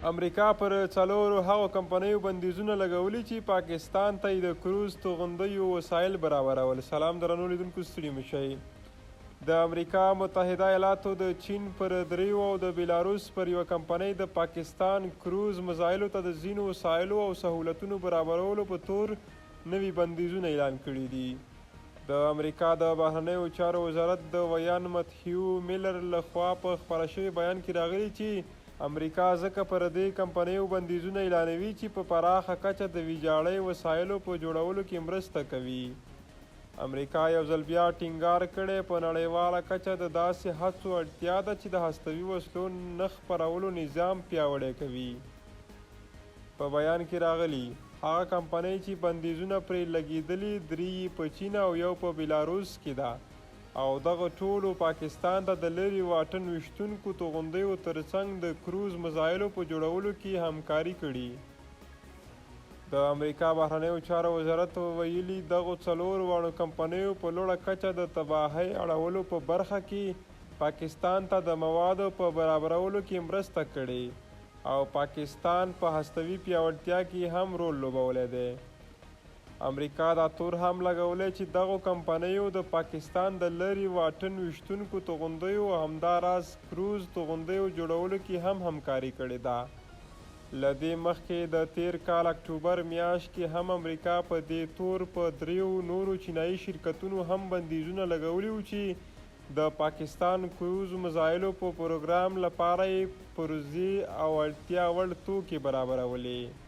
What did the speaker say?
امریکا پر څلورو هغو کمپنیو بندیزونه لګولي چې پاکستان ته یې د کروز توغندیو وسایل برابرول. سلام درنو لیدونکو، ستړي مه شئ. د امریکا متحده ایالاتو د چین پر دریو او د بیلاروس پر یوه کمپنۍ د پاکستان کروز میزایلو ته د ځینو وسایلو او سهولتونو برابرولو په تور نوي بندیزونه اعلان کړي دي. د امریکا د بهرنیو چارو وزارت د ویان متهیو میلر لخوا په خپاره شوي بیان کې راغلي چې امریکا ځکه پر دې کمپنیو بندیزونه اعلانوي چې په پراخه کچه د ویجاړۍ وسایلو په جوړولو کې مرسته کوي. امریکا یو ځل بیا ټینګار کړی په نړیواله کچه د داسې هڅو اړتیا ده چې د هستوي وسلو نه خپرولو نظام پیاوړی کوي. په بیان کې راغلي هغه کمپنۍ چې بندیزونه پرې لګېدلي درې په چین او یو په بیلاروس کې ده او دغه ټولو پاکستان ته د لرې واټن ویشتونکو توغندیو ترڅنګ د کروز میزایلو په جوړولو کې همکاري کړي. د امریکا بهرنیو چارو وزارت ویلي دغو څلورو واړو کمپنیو په لوړه کچه د تباهۍ اړولو په برخه کې پاکستان ته د موادو په برابرولو کې مرسته کړې او پاکستان په هستوي پیاوړتیا کې هم رول لوبولی دی. امریکا دا تور هم لګولی چې دغو کمپنیو د پاکستان د لرې واټن ویشتونکو توغندیو او همداراز کروز توغندیو جوړولو کې هم همکاري کړې ده. له دې مخکې د تیر کال اکتوبر میاشت کې هم امریکا په دې تور په دریو نورو چینایي شرکتونو هم بندیزونه لګولي وو چې د پاکستان کروز میزایلو په پروګرام لپاره یې پروژې او اړتیا وړ توکي برابرولې.